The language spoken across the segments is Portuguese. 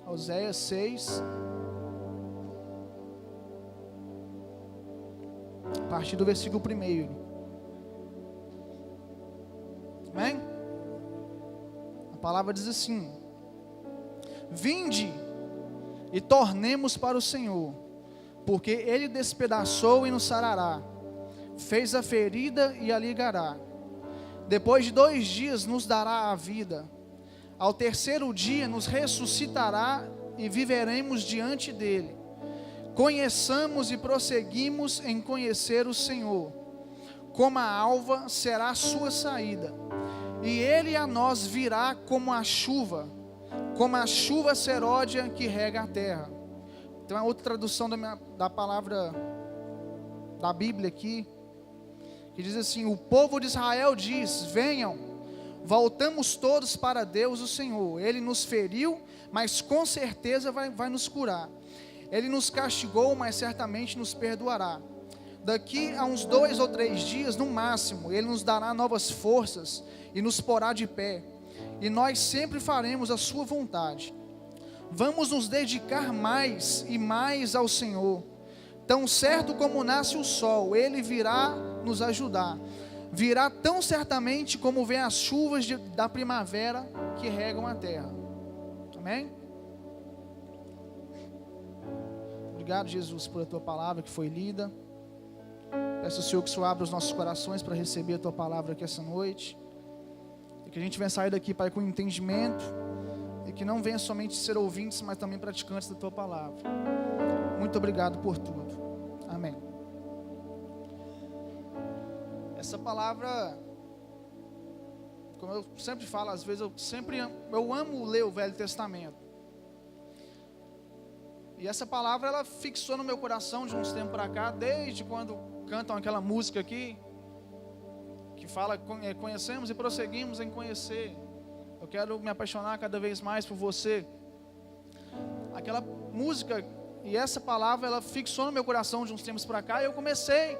Oséias 6, a partir do versículo 1. Amém? A palavra diz assim: Vinde e tornemos para o Senhor, porque Ele despedaçou e nos sarará, fez a ferida e a ligará. Depois de 2 dias nos dará a vida, ao terceiro dia nos ressuscitará e viveremos diante dEle. Conheçamos e prosseguimos em conhecer o Senhor. Como a alva será a sua saída, e Ele a nós virá como a chuva seródia que rega a terra. Tem uma outra tradução da palavra da Bíblia aqui, que diz assim: o povo de Israel diz: venham, voltamos todos para Deus o Senhor. Ele nos feriu, mas com certeza vai nos curar. Ele nos castigou, mas certamente nos perdoará. Daqui a uns 2 ou 3 dias, no máximo, Ele nos dará novas forças e nos porá de pé, e nós sempre faremos a sua vontade. Vamos nos dedicar mais e mais ao Senhor. Tão certo como nasce o sol, Ele virá nos ajudar. Virá tão certamente como vem as chuvas da primavera que regam a terra. Amém? Obrigado, Jesus, por a Tua palavra que foi lida. Peço ao Senhor que o Senhor abra os nossos corações para receber a Tua palavra aqui essa noite. E que a gente venha sair daqui, Pai, com entendimento. E que não venha somente ser ouvintes, mas também praticantes da Tua palavra. Muito obrigado por tudo. Amém. Essa palavra, como eu sempre falo, às vezes eu amo ler o Velho Testamento. E essa palavra, ela fixou no meu coração de uns tempos para cá, desde quando cantam aquela música aqui, que fala: conhecemos e prosseguimos em conhecer. Eu quero me apaixonar cada vez mais por você. Aquela música e essa palavra, ela fixou no meu coração de uns tempos para cá, e eu comecei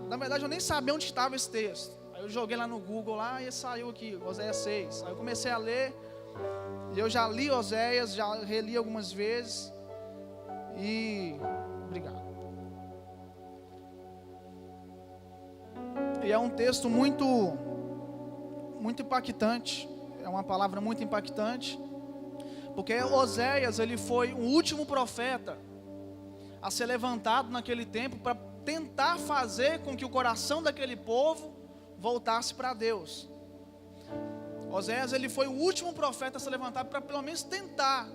na verdade eu nem sabia onde estava esse texto. Aí eu joguei lá no Google lá, e saiu aqui, Oséias 6. Aí eu comecei a ler, e eu já li Oséias, já reli algumas vezes, e obrigado. E é um texto muito impactante, é uma palavra muito impactante, porque Oséias, ele foi o último profeta a ser levantado naquele tempo para tentar fazer com que o coração daquele povo voltasse para Deus. Oséias, ele foi o último profeta a ser levantado para pelo menos tentar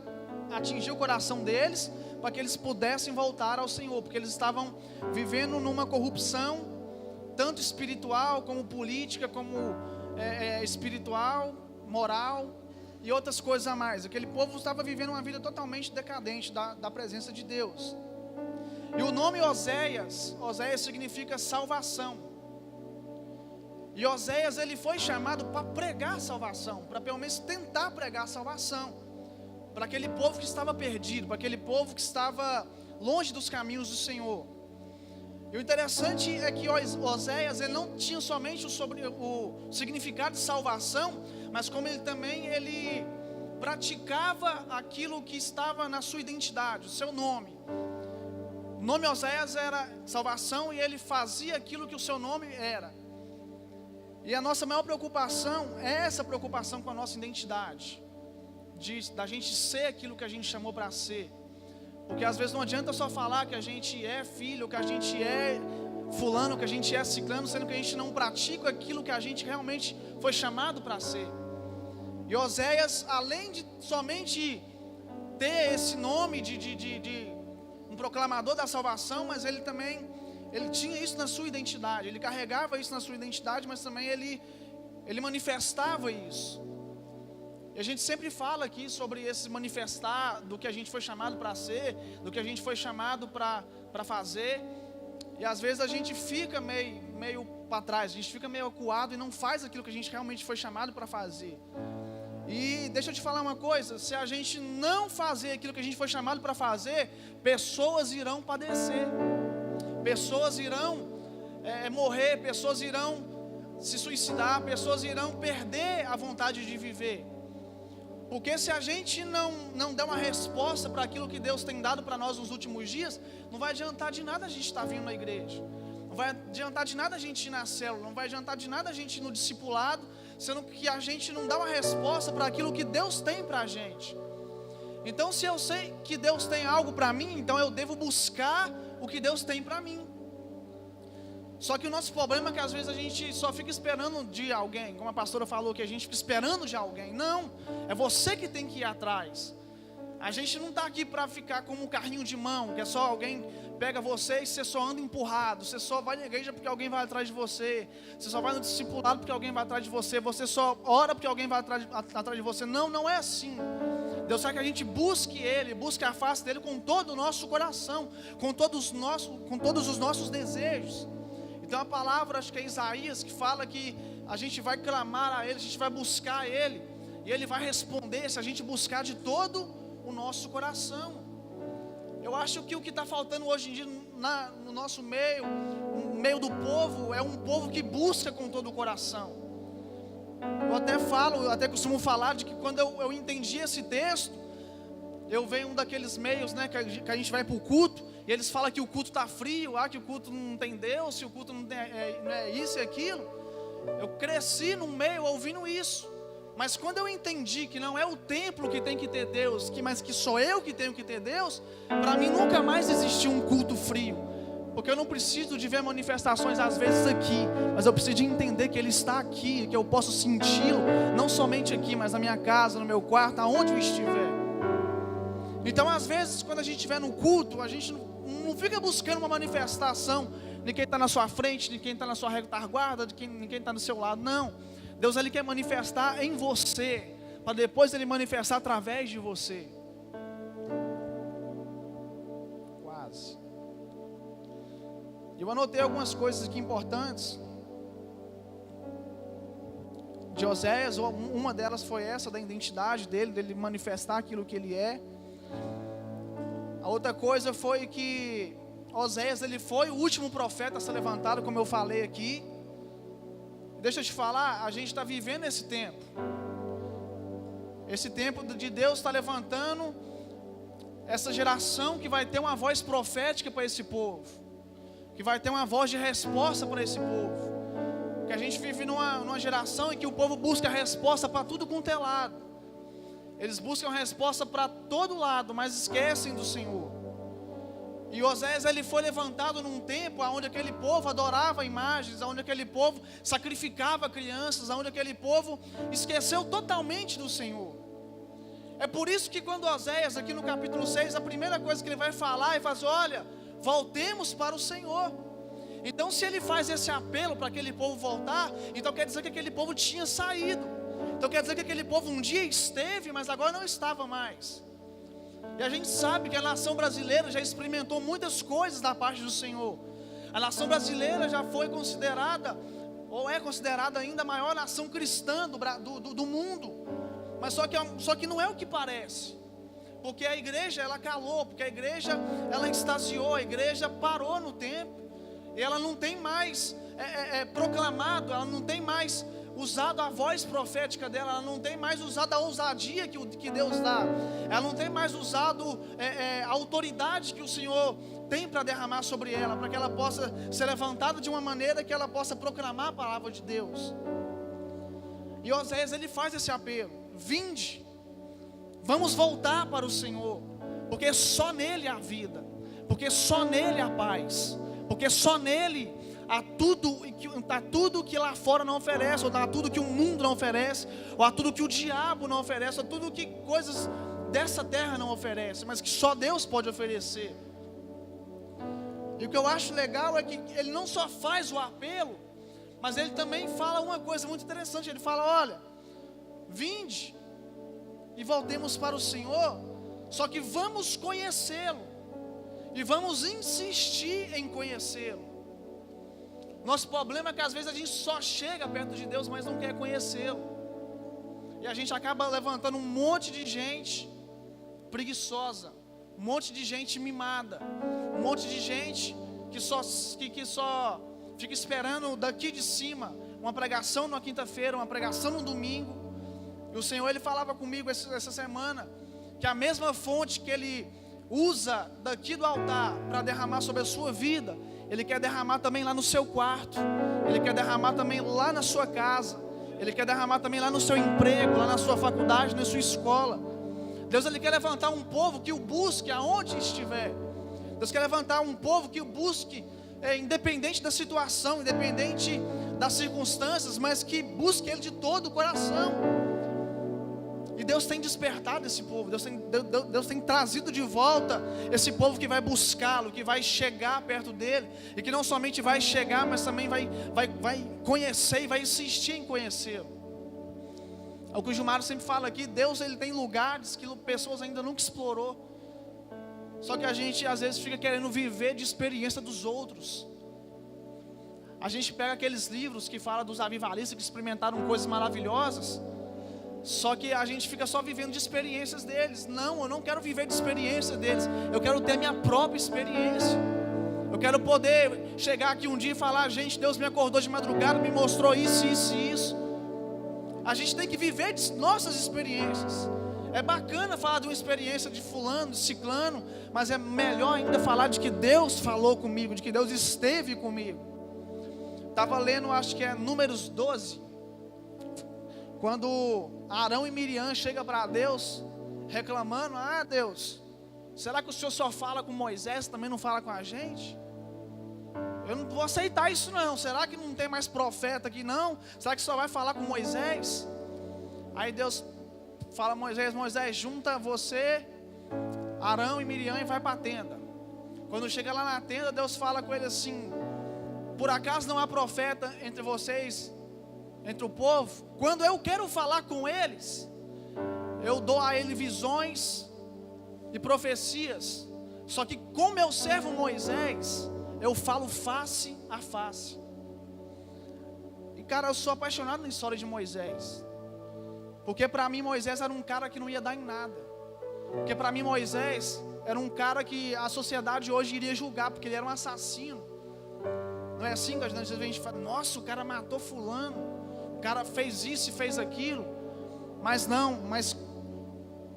atingir o coração deles, para que eles pudessem voltar ao Senhor, porque eles estavam vivendo numa corrupção, tanto espiritual, como política, como espiritual, moral e outras coisas a mais. Aquele povo estava vivendo uma vida totalmente decadente da presença de Deus. E o nome Oséias significa salvação. E Oséias, ele foi chamado para pregar salvação, para pelo menos tentar pregar salvação, para aquele povo que estava perdido, para aquele povo que estava longe dos caminhos do Senhor. E o interessante é que Oséias, ele não tinha somente o significado de salvação, mas como ele também praticava aquilo que estava na sua identidade, o seu nome. O nome Oséias era salvação, e ele fazia aquilo que o seu nome era. E a nossa maior preocupação é essa preocupação com a nossa identidade, da gente ser aquilo que a gente chamou para ser. Porque às vezes não adianta só falar que a gente é filho, que a gente é fulano, que a gente é ciclano, sendo que a gente não pratica aquilo que a gente realmente foi chamado para ser. E Oséias, além de somente ter esse nome de um proclamador da salvação, mas ele tinha isso na sua identidade, ele carregava isso na sua identidade, mas também ele manifestava isso. E a gente sempre fala aqui sobre esse manifestar do que a gente foi chamado para ser, do que a gente foi chamado para fazer. E às vezes a gente fica meio para trás, a gente fica meio acuado e não faz aquilo que a gente realmente foi chamado para fazer. E deixa eu te falar uma coisa: se a gente não fazer aquilo que a gente foi chamado para fazer, pessoas irão padecer, pessoas irão morrer, pessoas irão se suicidar, pessoas irão perder a vontade de viver. Porque se a gente não der uma resposta para aquilo que Deus tem dado para nós nos últimos dias, não vai adiantar de nada a gente estar vindo na igreja, não vai adiantar de nada a gente ir na célula, não vai adiantar de nada a gente ir no discipulado, sendo que a gente não dá uma resposta para aquilo que Deus tem para a gente. Então, se eu sei que Deus tem algo para mim, então eu devo buscar o que Deus tem para mim. Só que o nosso problema é que às vezes a gente só fica esperando de alguém, como a pastora falou, que a gente fica esperando de alguém. Não, é você que tem que ir atrás. A gente não está aqui para ficar como um carrinho de mão, que é só alguém pega você e você só anda empurrado. Você só vai na igreja porque alguém vai atrás de você. Você só vai no discipulado porque alguém vai atrás de você. Você só ora porque alguém vai atrás de você. Não, não é assim. Deus quer que a gente busque Ele, busque a face dEle com todo o nosso coração, com todos os nossos desejos. Então a palavra, acho que é Isaías, que fala que a gente vai clamar a Ele, a gente vai buscar Ele, e Ele vai responder se a gente buscar de todo o nosso coração. Eu acho que o que está faltando hoje em dia no nosso meio, no meio do povo, é um povo que busca com todo o coração. Eu até costumo falar de que quando eu entendi esse texto, eu venho um daqueles meios, né, que a gente vai para o culto, e eles falam que o culto está frio, que o culto não tem Deus, que o culto não é isso e aquilo. Eu cresci no meio ouvindo isso. Mas quando eu entendi que não é o templo que tem que ter Deus, mas que sou eu que tenho que ter Deus, para mim nunca mais existiu um culto frio. Porque eu não preciso de ver manifestações às vezes aqui, mas eu preciso de entender que Ele está aqui, que eu posso senti-lo, não somente aqui, mas na minha casa, no meu quarto, aonde eu estiver. Então às vezes quando a gente estiver no culto, a gente não fica buscando uma manifestação de quem está na sua frente, de quem está na sua retaguarda, de quem está do seu lado. Não, Deus Ele quer manifestar em você, para depois Ele manifestar através de você. Quase. Eu anotei algumas coisas aqui importantes de Oséias. Uma delas foi essa, da identidade dele manifestar aquilo que ele é. A outra coisa foi que Oséias, ele foi o último profeta a ser levantado, como eu falei aqui. Deixa eu te falar, a gente está vivendo esse tempo. Esse tempo de Deus está levantando essa geração que vai ter uma voz profética para esse povo, que vai ter uma voz de resposta para esse povo. Que a gente vive numa geração em que o povo busca resposta para tudo quanto é lado. Eles buscam resposta para todo lado, mas esquecem do Senhor. E Oséias, ele foi levantado num tempo onde aquele povo adorava imagens, onde aquele povo sacrificava crianças, onde aquele povo esqueceu totalmente do Senhor. É por isso que quando Oséias, aqui no capítulo 6, a primeira coisa que ele vai falar é fazer: olha, voltemos para o Senhor. Então se ele faz esse apelo para aquele povo voltar, então quer dizer que aquele povo tinha saído. Então quer dizer que aquele povo um dia esteve, mas agora não estava mais. E a gente sabe que a nação brasileira já experimentou muitas coisas da parte do Senhor. A nação brasileira já foi considerada, ou é considerada ainda a maior nação cristã do mundo. Mas só que não é o que parece. Porque a igreja, ela calou, porque a igreja, ela extasiou, a igreja parou no tempo. E ela não tem mais proclamado, ela não tem mais usado a voz profética dela, ela não tem mais usado a ousadia que Deus dá, ela não tem mais usado a autoridade que o Senhor tem para derramar sobre ela, para que ela possa ser levantada de uma maneira que ela possa proclamar a palavra de Deus. E Oséias, ele faz esse apelo: vinde, vamos voltar para o Senhor, porque só nele há vida, porque só nele há paz, porque só nele há tudo que lá fora não oferece, ou há tudo que o mundo não oferece, ou há tudo que o diabo não oferece, ou tudo que coisas dessa terra não oferece, mas que só Deus pode oferecer. E o que eu acho legal é que ele não só faz o apelo, mas ele também fala uma coisa muito interessante. Ele fala: olha, vinde e voltemos para o Senhor, só que vamos conhecê-lo, e vamos insistir em conhecê-lo. Nosso problema é que às vezes a gente só chega perto de Deus, mas não quer conhecê-lo. E a gente acaba levantando um monte de gente preguiçosa, um monte de gente mimada, um monte de gente que só fica esperando daqui de cima uma pregação na quinta-feira, uma pregação no domingo, E o Senhor, Ele falava comigo essa semana, que a mesma fonte que Ele usa daqui do altar para derramar sobre a sua vida, Ele quer derramar também lá no seu quarto, Ele quer derramar também lá na sua casa, Ele quer derramar também lá no seu emprego, lá na sua faculdade, na sua escola. Deus, Ele quer levantar um povo que o busque aonde estiver. Deus quer levantar um povo que o busque, independente da situação, independente das circunstâncias, mas que busque Ele de todo o coração. E Deus tem despertado esse povo, Deus tem trazido de volta esse povo que vai buscá-lo, que vai chegar perto dele, e que não somente vai chegar, mas também vai conhecer e vai insistir em conhecê-lo. É o que o Gilmar sempre fala aqui, Deus, Ele tem lugares que pessoas ainda nunca explorou. Só que a gente às vezes fica querendo viver de experiência dos outros. A gente pega aqueles livros que falam dos avivalistas que experimentaram coisas maravilhosas, só que a gente fica só vivendo de experiências deles. Não, eu não quero viver de experiência deles, eu quero ter a minha própria experiência. Eu quero poder chegar aqui um dia e falar: gente, Deus me acordou de madrugada, me mostrou isso, isso e isso. A gente tem que viver de nossas experiências. É bacana falar de uma experiência de fulano, de ciclano, mas é melhor ainda falar de que Deus falou comigo, de que Deus esteve comigo. Estava lendo, acho que é Números 12, quando Arão e Miriam chegam para Deus, reclamando: ah, Deus, será que o Senhor só fala com Moisés, também não fala com a gente? Eu não vou aceitar isso não. Será que não tem mais profeta aqui não? Será que só vai falar com Moisés? Aí Deus fala a Moisés: Moisés, junta você, Arão e Miriam e vai para a tenda. Quando chega lá na tenda, Deus fala com ele assim: por acaso não há profeta entre vocês, entre o povo? Quando eu quero falar com eles, eu dou a ele visões e profecias. Só que com meu servo Moisés, eu falo face a face. E cara, eu sou apaixonado na história de Moisés, porque para mim Moisés era um cara que não ia dar em nada. Porque para mim Moisés era um cara que a sociedade hoje iria julgar, porque ele era um assassino. Não é assim que a gente fala: nossa, o cara matou fulano, o cara fez isso e fez aquilo. Mas não, mas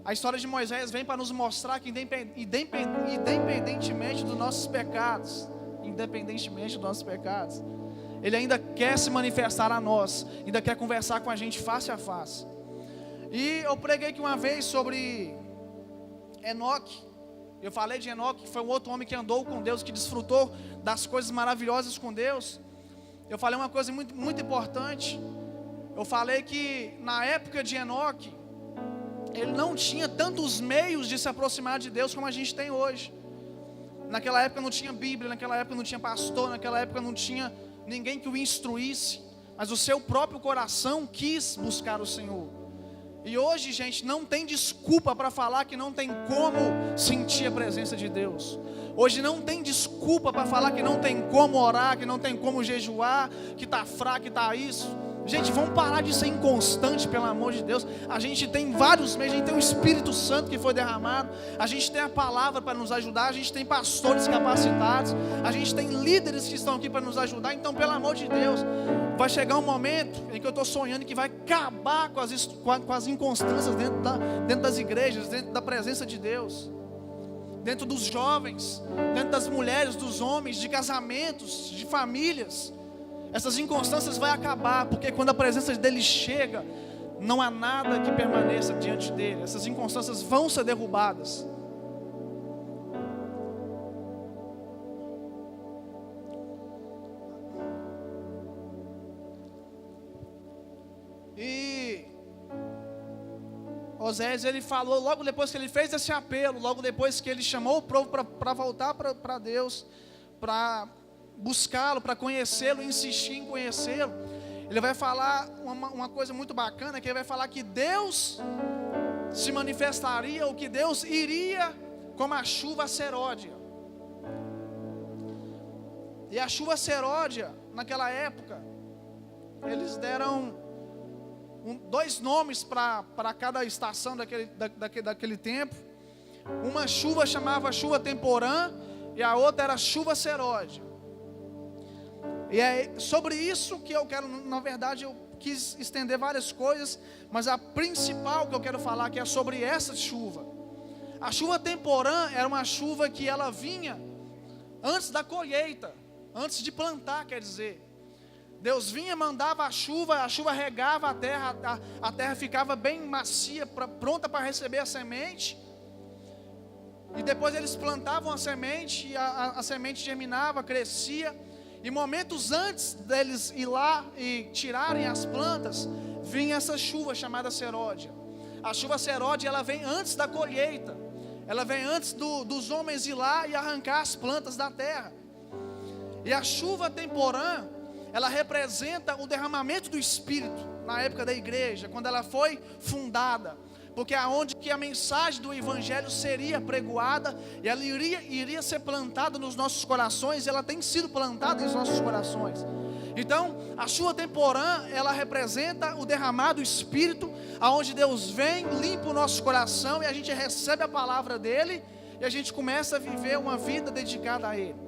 a história de Moisés vem para nos mostrar que independentemente dos nossos pecados, Ele ainda quer se manifestar a nós, ainda quer conversar com a gente face a face. E eu preguei aqui uma vez sobre Enoque. Eu falei de Enoque, que foi um outro homem que andou com Deus, que desfrutou das coisas maravilhosas com Deus. Eu falei uma coisa muito, muito importante. Eu falei que na época de Enoque, ele não tinha tantos meios de se aproximar de Deus como a gente tem hoje. Naquela época não tinha Bíblia, naquela época não tinha pastor, naquela época não tinha ninguém que o instruísse, mas o seu próprio coração quis buscar o Senhor. E hoje, gente, não tem desculpa para falar que não tem como sentir a presença de Deus. Hoje não tem desculpa para falar que não tem como orar, que não tem como jejuar, que está fraco, que está isso. Gente, vamos parar de ser inconstante, pelo amor de Deus. A gente tem vários meios, a gente tem o Espírito Santo que foi derramado, a gente tem a palavra para nos ajudar, a gente tem pastores capacitados, a gente tem líderes que estão aqui para nos ajudar. Então, pelo amor de Deus, vai chegar um momento em que eu estou sonhando que vai acabar com as inconstâncias dentro das igrejas, dentro da presença de Deus, dentro dos jovens, dentro das mulheres, dos homens, de casamentos, de famílias. Essas inconstâncias vão acabar, porque quando a presença dele chega, não há nada que permaneça diante dele. Essas inconstâncias vão ser derrubadas. E Osés, ele falou, logo depois que ele fez esse apelo, logo depois que ele chamou o povo para voltar para Deus, para buscá-lo, para conhecê-lo, insistir em conhecê-lo, ele vai falar uma coisa muito bacana, que ele vai falar que Deus se manifestaria, ou que Deus iria como a chuva seródia. E a chuva seródia, naquela época, eles deram dois nomes para cada estação daquele tempo. Uma chuva chamava chuva temporã, e a outra era chuva seródia. E é sobre isso que eu quero, na verdade, eu quis estender várias coisas, mas a principal que eu quero falar que é sobre essa chuva. A chuva temporã era uma chuva que ela vinha antes da colheita, antes de plantar, quer dizer. Deus vinha, mandava a chuva regava a terra ficava bem macia, pronta para receber a semente. E depois eles plantavam a semente, e a semente germinava, crescia. E momentos antes deles ir lá e tirarem as plantas, vinha essa chuva chamada seródia. A chuva seródia, ela vem antes da colheita. Ela vem antes dos homens ir lá e arrancar as plantas da terra. E a chuva temporã, ela representa o derramamento do Espírito na época da igreja, quando ela foi fundada. Porque aonde que a mensagem do Evangelho seria pregoada, e ela iria ser plantada nos nossos corações, e ela tem sido plantada nos nossos corações. Então, a chuva temporã, ela representa o derramado do Espírito, aonde Deus vem, limpa o nosso coração, e a gente recebe a palavra dEle, e a gente começa a viver uma vida dedicada a Ele.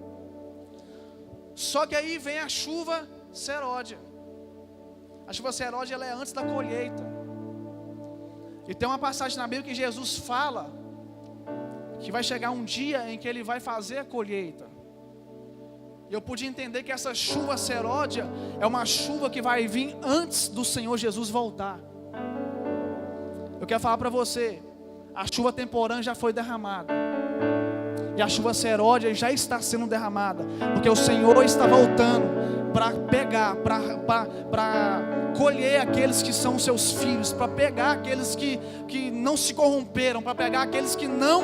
Só que aí vem a chuva seródia. A chuva seródia, ela é antes da colheita. E tem uma passagem na Bíblia que Jesus fala que vai chegar um dia em que Ele vai fazer a colheita. E eu pude entender que essa chuva seródia é uma chuva que vai vir antes do Senhor Jesus voltar. Eu quero falar para você, a chuva temporã já foi derramada, e a chuva seródia já está sendo derramada, porque o Senhor está voltando para pegar, para colher aqueles que são seus filhos, para pegar aqueles que não se corromperam, para pegar aqueles que não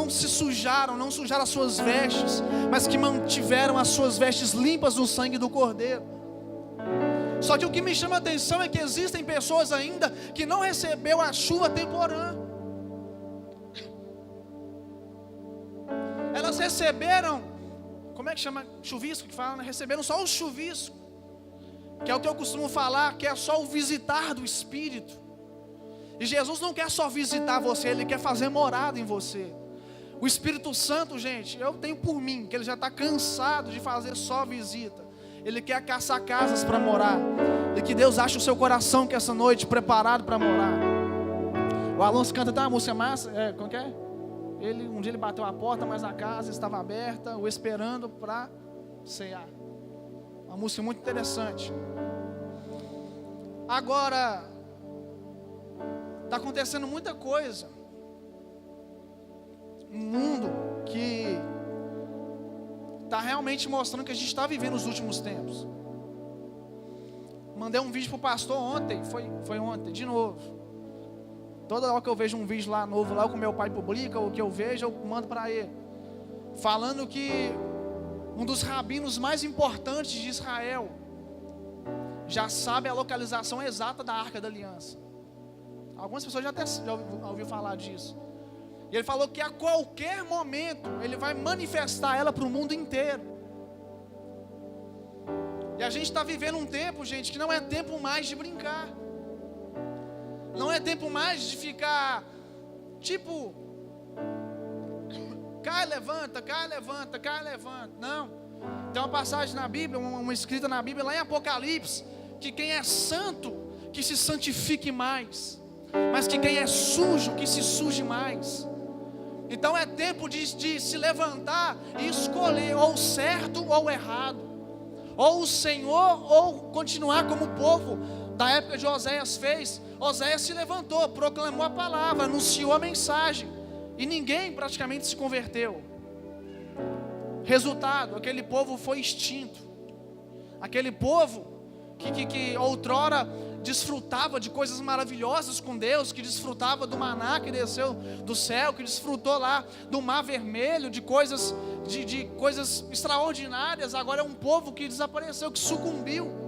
se sujaram, não sujaram as suas vestes, mas que mantiveram as suas vestes limpas no sangue do Cordeiro. Só que o que me chama a atenção é que existem pessoas ainda que não recebeu a chuva temporã. Elas receberam, como é que chama? Chuvisco que fala, né? Receberam só o chuvisco, que é o que eu costumo falar, que é só o visitar do Espírito. E Jesus não quer só visitar você, Ele quer fazer morada em você. O Espírito Santo, gente, eu tenho por mim, que Ele já está cansado de fazer só visita. Ele quer caçar casas para morar. E que Deus ache o seu coração que essa noite preparado para morar. O Alonso canta até uma música massa, como que é? Um dia ele bateu a porta, mas a casa estava aberta, o esperando para cear. Uma música muito interessante. Agora, está acontecendo muita coisa no mundo que está realmente mostrando que a gente está vivendo os últimos tempos. Mandei um vídeo para o pastor ontem, foi ontem, de novo. Toda hora que eu vejo um vídeo lá novo, lá que o meu pai publica, o que eu vejo, eu mando para ele. Falando que um dos rabinos mais importantes de Israel já sabe a localização exata da Arca da Aliança. Algumas pessoas já ouviram falar disso. E ele falou que a qualquer momento ele vai manifestar ela para o mundo inteiro. E a gente está vivendo um tempo, gente, que não é tempo mais de brincar. Não é tempo mais de ficar tipo cai, levanta, cai, levanta, cai, levanta. Não. Tem uma passagem na Bíblia, uma escrita na Bíblia lá em Apocalipse, que quem é santo, que se santifique mais, mas que quem é sujo, que se suje mais. Então é tempo de se levantar e escolher ou certo ou errado, ou o Senhor ou continuar como o povo da época de Oséias fez. Oséias se levantou, proclamou a palavra, anunciou a mensagem, e ninguém praticamente se converteu. Resultado, aquele povo foi extinto. Aquele povo que outrora desfrutava de coisas maravilhosas com Deus, que desfrutava do maná que desceu do céu, que desfrutou lá do mar vermelho, de coisas extraordinárias, agora é um povo que desapareceu, que sucumbiu.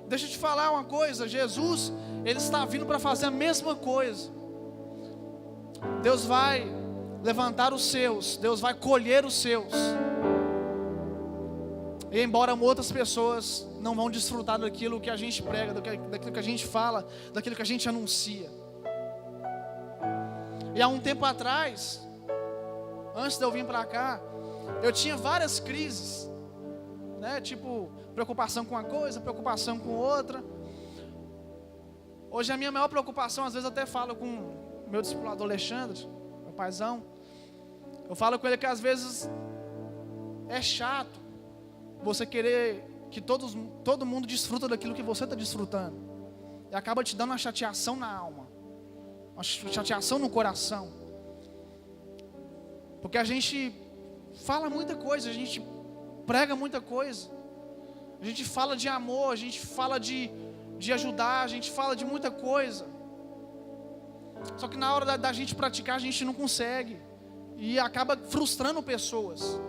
Deixa eu te falar uma coisa, Jesus, Ele está vindo para fazer a mesma coisa. Deus vai levantar os seus, Deus vai colher os seus. E embora outras pessoas não vão desfrutar daquilo que a gente prega, daquilo que a gente fala, daquilo que a gente anuncia. E há um tempo atrás, antes de eu vir para cá, eu tinha várias crises, né? Tipo, Preocupação com uma coisa, preocupação com outra. Hoje a minha maior preocupação, às vezes eu até falo com o meu discipulador Alexandre, meu paizão. Eu falo com ele que às vezes é chato você querer que todo mundo desfruta daquilo que você está desfrutando. E acaba te dando uma chateação na alma, uma chateação no coração. Porque a gente fala muita coisa, a gente prega muita coisa. A gente fala de amor, a gente fala de ajudar, a gente fala de muita coisa. Só que na hora da gente praticar, a gente não consegue. E acaba frustrando pessoas.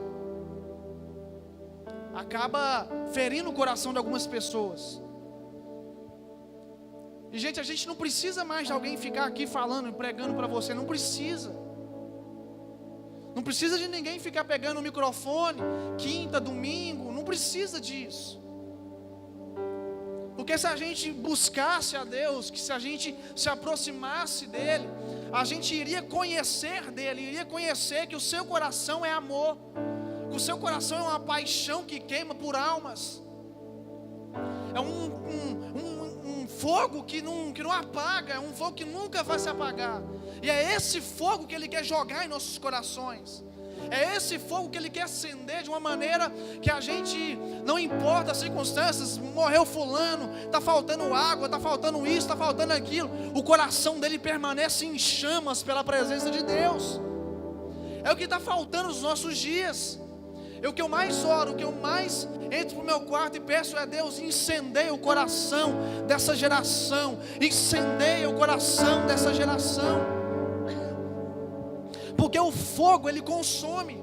Acaba ferindo o coração de algumas pessoas. E gente, a gente não precisa mais de alguém ficar aqui falando e pregando para você. Não precisa. Não precisa de ninguém ficar pegando o microfone quinta, domingo. Não precisa disso. Porque se a gente buscasse a Deus, que se a gente se aproximasse dEle, a gente iria conhecer dEle, iria conhecer que o seu coração é amor, que o seu coração é uma paixão que queima por almas, é um fogo que não apaga, é um fogo que nunca vai se apagar, e é esse fogo que Ele quer jogar em nossos corações. É esse fogo que Ele quer acender de uma maneira que a gente, não importa as circunstâncias, morreu fulano, está faltando água, está faltando isso, está faltando aquilo, o coração dele permanece em chamas pela presença de Deus. É o que está faltando nos nossos dias. O que eu mais oro, o que eu mais entro para o meu quarto e peço é: Deus, incendeia o coração dessa geração, incendeia o coração dessa geração. Porque o fogo, ele consome.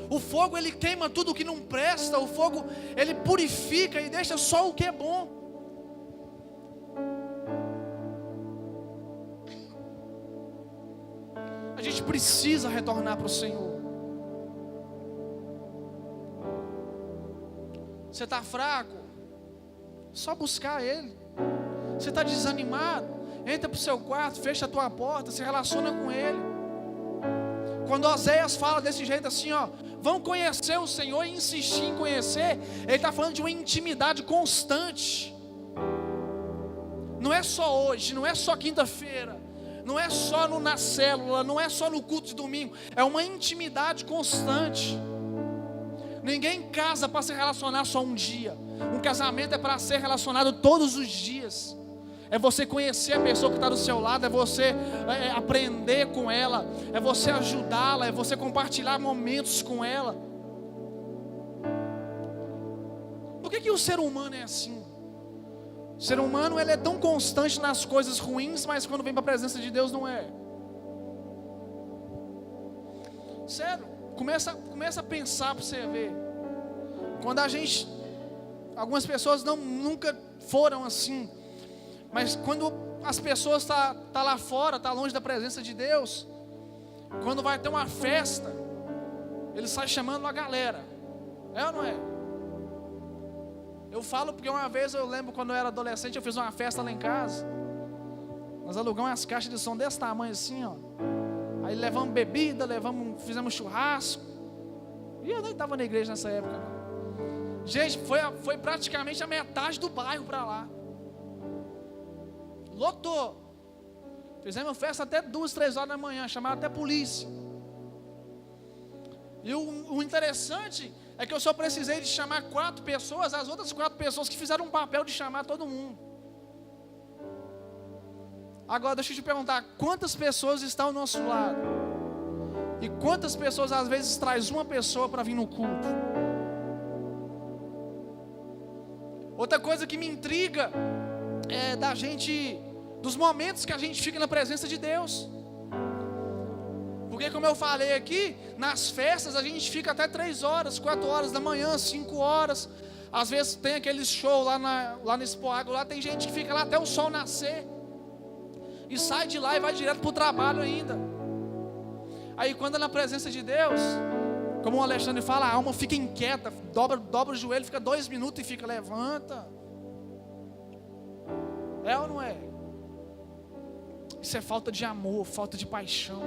O fogo, ele queima tudo que não presta. O fogo, ele purifica e deixa só o que é bom. A gente precisa retornar para o Senhor. Você está fraco? Só buscar Ele. Você está desanimado? Entra para o seu quarto, fecha a tua porta, se relaciona com Ele. Quando Oséias fala desse jeito assim, ó, vão conhecer o Senhor e insistir em conhecer, ele está falando de uma intimidade constante. Não é só hoje, não é só quinta-feira, não é só na célula, não é só no culto de domingo, é uma intimidade constante. Ninguém casa para se relacionar só um dia. Um casamento é para ser relacionado todos os dias. É você conhecer a pessoa que está do seu lado, é você aprender com ela, é você ajudá-la, é você compartilhar momentos com ela. Por que o ser humano é assim? O ser humano, ele é tão constante nas coisas ruins, mas quando vem para a presença de Deus não é. Sério, começa a pensar para você ver. Quando algumas pessoas nunca foram assim. Mas quando as pessoas estão lá fora, estão longe da presença de Deus, quando vai ter uma festa, ele sai chamando a galera. É ou não é? Eu falo porque uma vez eu lembro, quando eu era adolescente, eu fiz uma festa lá em casa. Nós alugamos umas caixas de som desse tamanho assim, ó. Aí levamos bebida, fizemos churrasco. E eu nem estava na igreja nessa época, não. Gente, foi praticamente a metade do bairro para lá. Lotou. Fizemos festa até 2, 3 horas da manhã, chamaram até polícia. E o interessante é que eu só precisei de chamar 4 pessoas, as outras 4 pessoas que fizeram um papel de chamar todo mundo. Agora deixa eu te perguntar, quantas pessoas estão ao nosso lado? E quantas pessoas às vezes traz uma pessoa para vir no culto? Outra coisa que me intriga é dos momentos que a gente fica na presença de Deus. Porque como eu falei aqui, nas festas a gente fica até 3 horas, 4 horas da manhã, 5 horas. Às vezes tem aqueles shows lá no Expo Agro, lá tem gente que fica lá até o sol nascer. E sai de lá e vai direto para o trabalho ainda. Aí quando é na presença de Deus, como o Alexandre fala, a alma fica inquieta, dobra o joelho, fica 2 minutos e fica, levanta. É ou não é? Isso é falta de amor, falta de paixão.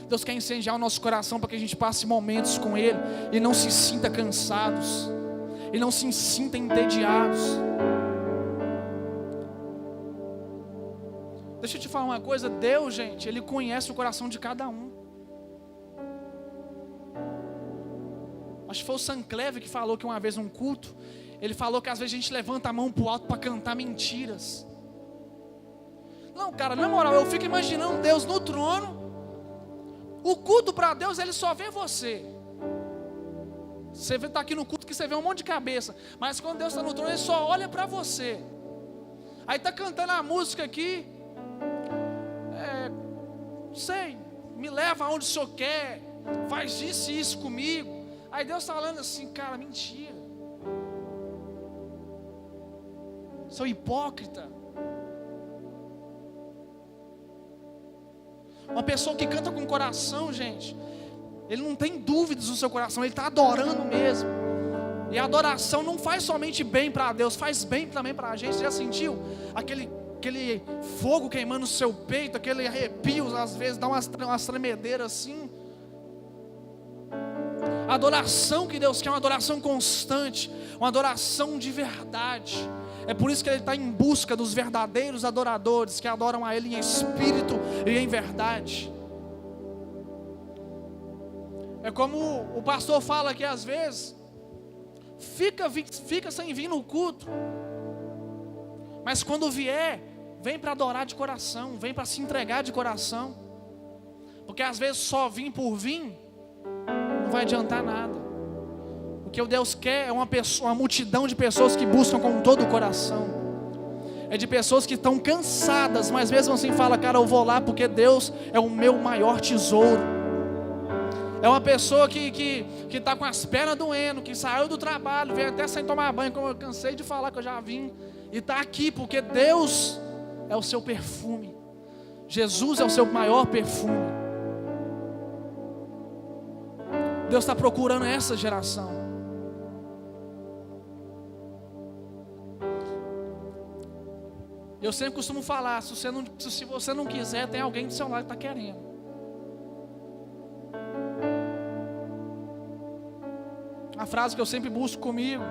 Deus quer incendiar o nosso coração para que a gente passe momentos com Ele e não se sinta cansados. e não se sintam entediados. Deixa eu te falar uma coisa, Deus, gente, Ele conhece o coração de cada um. Acho que foi o Sancleve que falou que uma vez num culto, ele falou que às vezes a gente levanta a mão pro alto para cantar mentiras. Não, cara, na moral, eu fico imaginando Deus no trono. O culto para Deus, Ele só vê você. Você está aqui no culto que você vê um monte de cabeça, mas quando Deus está no trono, Ele só olha para você. Aí está cantando a música aqui, sei, me leva aonde o Senhor quer, faz isso e isso comigo. Aí Deus está falando assim, cara, mentira. Sou hipócrita. Uma pessoa que canta com o coração, gente, ele não tem dúvidas no seu coração, ele está adorando mesmo. E a adoração não faz somente bem para Deus, faz bem também para a gente. Você já sentiu aquele fogo queimando no seu peito, aquele arrepio, às vezes dá umas tremedeiras assim? A adoração que Deus quer é uma adoração constante, uma adoração de verdade. É por isso que Ele está em busca dos verdadeiros adoradores, que adoram a Ele em espírito e em verdade. É como o pastor fala que às vezes, fica sem vir no culto, mas quando vier, vem para adorar de coração, vem para se entregar de coração, porque às vezes só vir por vir, não vai adiantar nada. O que o Deus quer é uma multidão de pessoas que buscam com todo o coração. É de pessoas que estão cansadas, mas mesmo assim fala, cara, eu vou lá porque Deus é o meu maior tesouro. É uma pessoa que está com as pernas doendo, que saiu do trabalho, veio até sem tomar banho, como eu cansei de falar que eu já vim, e está aqui porque Deus é o seu perfume. Jesus é o seu maior perfume. Deus está procurando essa geração. Eu sempre costumo falar, se você não quiser, tem alguém do seu lado que está querendo. A frase que eu sempre busco comigo,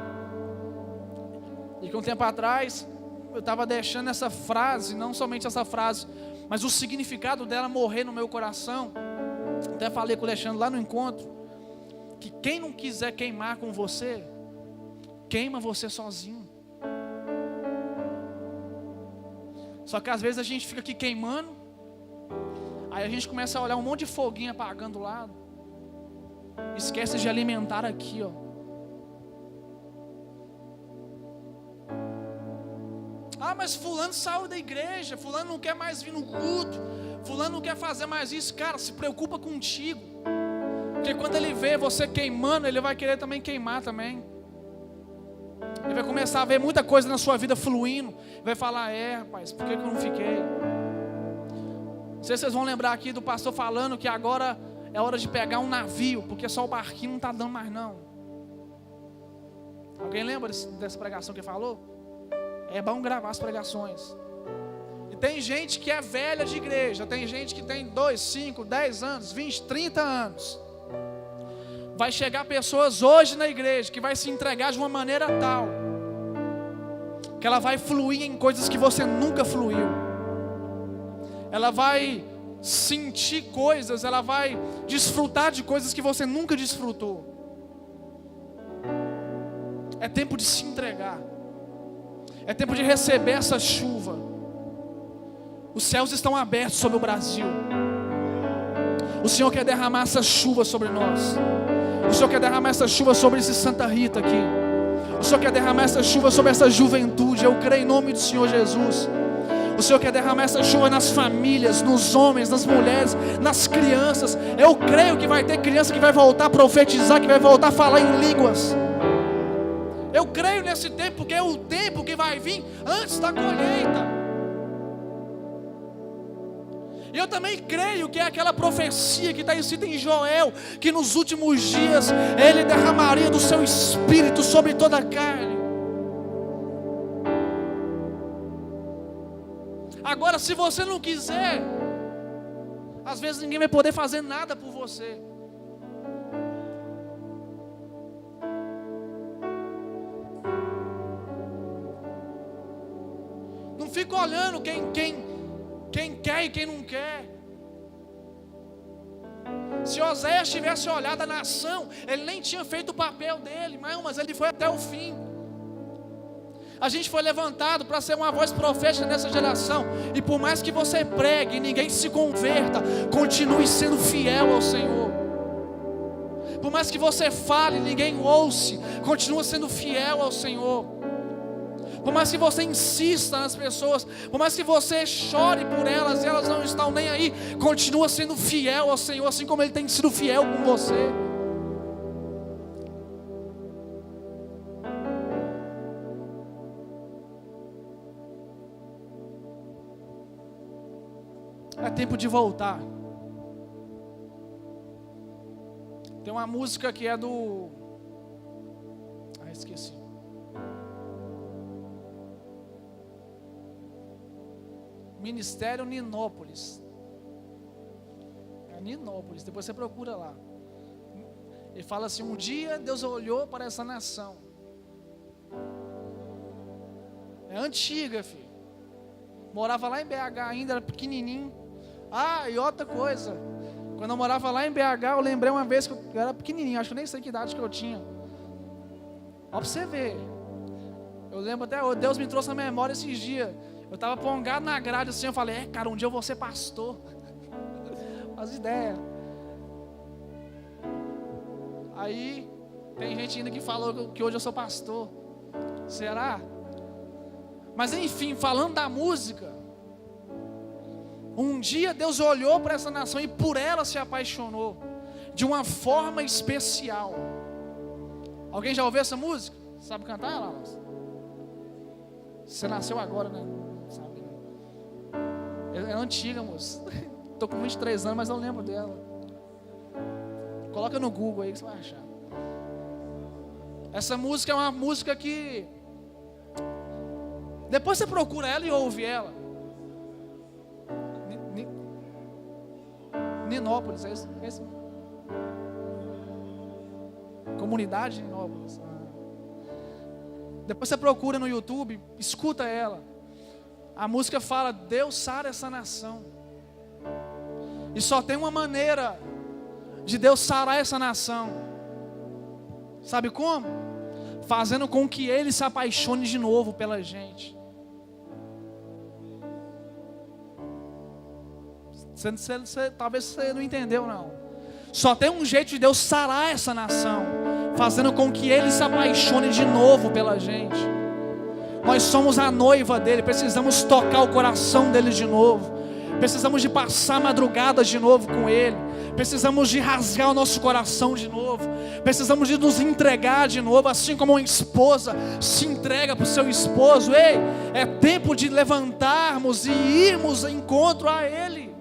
e que um tempo atrás, eu estava deixando essa frase, não somente essa frase, mas o significado dela morrer no meu coração. Até falei com o Alexandre lá no encontro, que quem não quiser queimar com você, queima você sozinho. Só que às vezes a gente fica aqui queimando, aí a gente começa a olhar um monte de foguinho apagando do lado, esquece de alimentar aqui, ó. Ah, mas fulano saiu da igreja, fulano não quer mais vir no culto, fulano não quer fazer mais isso. Cara, se preocupa contigo, porque quando ele vê você queimando, ele vai querer também queimar também. Ele vai começar a ver muita coisa na sua vida fluindo, vai falar, rapaz, por que eu não fiquei? Não sei se vocês vão lembrar aqui do pastor falando que agora é hora de pegar um navio, porque só o barquinho não está dando mais não. Alguém lembra dessa pregação que ele falou? É bom gravar as pregações. E tem gente que é velha de igreja, tem gente que tem 2, 5, 10 anos, 20, 30 anos. Vai chegar pessoas hoje na igreja que vai se entregar de uma maneira tal, que ela vai fluir em coisas que você nunca fluiu. Ela vai sentir coisas, ela vai desfrutar de coisas que você nunca desfrutou. É tempo de se entregar. É tempo de receber essa chuva. Os céus estão abertos sobre o Brasil. O Senhor quer derramar essa chuva sobre nós. O Senhor quer derramar essa chuva sobre esse Santa Rita aqui. O Senhor quer derramar essa chuva sobre essa juventude. Eu creio em nome do Senhor Jesus. O Senhor quer derramar essa chuva nas famílias, nos homens, nas mulheres, nas crianças. Eu creio que vai ter criança que vai voltar a profetizar, que vai voltar a falar em línguas. Eu creio nesse tempo, porque é o tempo que vai vir antes da colheita. E eu também creio que é aquela profecia que está escrita em Joel, que nos últimos dias Ele derramaria do seu Espírito sobre toda a carne. Agora, se você não quiser, às vezes ninguém vai poder fazer nada por você. fica olhando quem quer e quem não quer. Se Oséias tivesse olhado a nação, ele nem tinha feito o papel dele, mas ele foi até o fim. A gente foi levantado para ser uma voz profética nessa geração. E por mais que você pregue e ninguém se converta, continue sendo fiel ao Senhor. Por mais que você fale e ninguém ouça, continue sendo fiel ao Senhor. Por mais que você insista nas pessoas, por mais que você chore por elas e elas não estão nem aí, continua sendo fiel ao Senhor, assim como Ele tem sido fiel com você. É tempo de voltar. Tem uma música que é do... esqueci. Ministério Ninópolis. É Ninópolis, depois você procura lá. Ele fala assim: um dia Deus olhou para essa nação. É antiga, filho. Morava lá em BH ainda, era pequenininho. Ah, e outra coisa, quando eu morava lá em BH, eu lembrei uma vez que eu era pequenininho, acho que eu nem sei que idade que eu tinha. Ó, pra você ver. Eu lembro até hoje, Deus me trouxe na memória esses dias. Eu estava pongado na grade assim, eu falei: cara, um dia eu vou ser pastor. Faz ideia. Aí, tem gente ainda que falou que hoje eu sou pastor. Será? Mas enfim, falando da música, um dia Deus olhou para essa nação e por ela se apaixonou de uma forma especial. Alguém já ouviu essa música? Sabe cantar ela? Você nasceu agora, né? Sabe? É antiga, moço. Estou com 23 anos, mas eu lembro dela. Coloca no Google aí que você vai achar. Essa música é uma música que... depois você procura ela e ouve ela. Ninópolis, é esse? Comunidade Ninópolis. Depois você procura no YouTube, escuta ela. A música fala: Deus sara essa nação. E só tem uma maneira de Deus sarar essa nação. Sabe como? Fazendo com que Ele se apaixone de novo pela gente. Talvez você não entendeu, não. Só tem um jeito de Deus sarar essa nação, fazendo com que Ele se apaixone de novo pela gente. Nós somos a noiva dEle, precisamos tocar o coração dEle de novo. Precisamos de passar madrugadas de novo com Ele. Precisamos de rasgar o nosso coração de novo. Precisamos de nos entregar de novo, assim como uma esposa se entrega para o seu esposo. Ei, é tempo de levantarmos e irmos em encontro a Ele.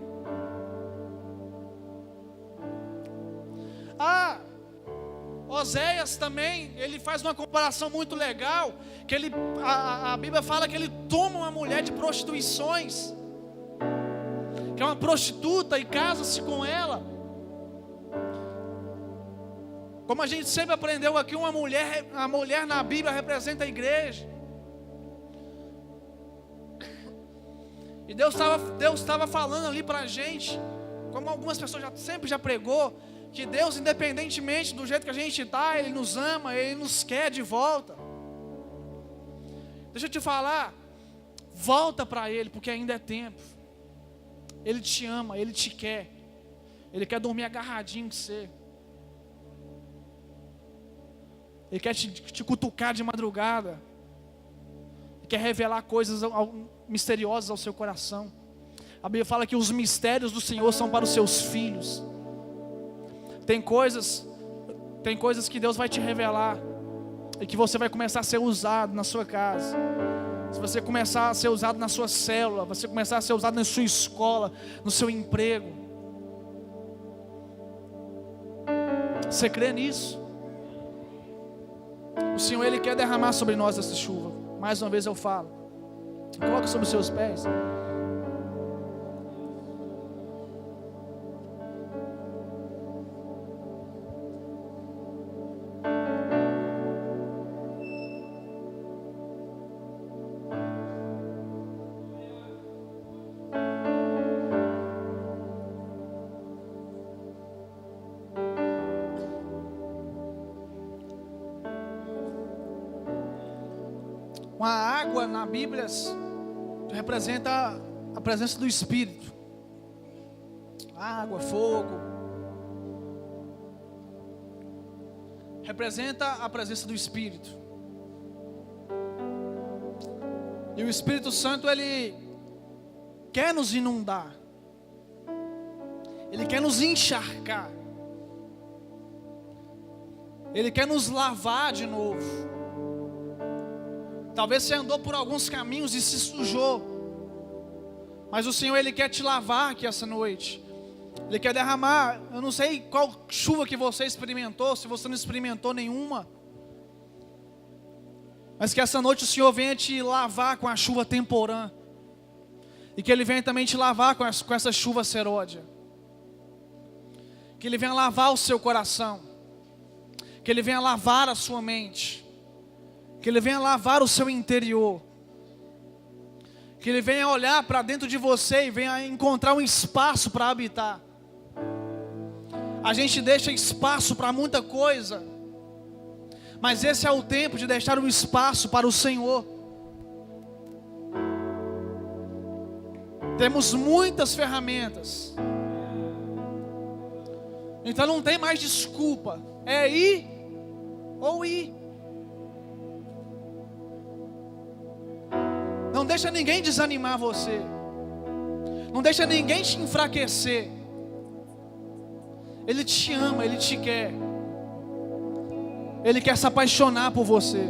Oséias também, ele faz uma comparação muito legal, que a Bíblia fala que ele toma uma mulher de prostituições, que é uma prostituta, e casa-se com ela. Como a gente sempre aprendeu aqui, a mulher na Bíblia representa a igreja. E Deus estava falando ali para a gente, como algumas pessoas sempre já pregou, que Deus, independentemente do jeito que a gente está, Ele nos ama, Ele nos quer de volta. Deixa eu te falar, volta para Ele, porque ainda é tempo. Ele te ama, Ele te quer. Ele quer dormir agarradinho com você. Ele quer te cutucar de madrugada. Ele quer revelar coisas misteriosas ao seu coração. A Bíblia fala que os mistérios do Senhor são para os seus filhos. Tem coisas que Deus vai te revelar e que você vai começar a ser usado na sua casa. Se você começar a ser usado na sua célula, você começar a ser usado na sua escola, no seu emprego. Você crê nisso? O Senhor, Ele quer derramar sobre nós essa chuva. Mais uma vez eu falo. Coloque sobre os seus pés. Uma água na Bíblia representa a presença do Espírito. Água, fogo. Representa a presença do Espírito. E o Espírito Santo, ele quer nos inundar. Ele quer nos encharcar. Ele quer nos lavar de novo. Talvez você andou por alguns caminhos e se sujou. Mas o Senhor, Ele quer te lavar aqui essa noite. Ele quer derramar, eu não sei qual chuva que você experimentou, se você não experimentou nenhuma. Mas que essa noite o Senhor venha te lavar com a chuva temporã. E que Ele venha também te lavar com essa chuva seródia. Que Ele venha lavar o seu coração. Que Ele venha lavar a sua mente. Que Ele venha lavar o seu interior. Que Ele venha olhar para dentro de você e venha encontrar um espaço para habitar. A gente deixa espaço para muita coisa, mas esse é o tempo de deixar um espaço para o Senhor. Temos muitas ferramentas, então não tem mais desculpa, é ir ou ir. Não deixa ninguém desanimar você, não deixa ninguém te enfraquecer. Ele te ama, Ele te quer. Ele quer se apaixonar por você.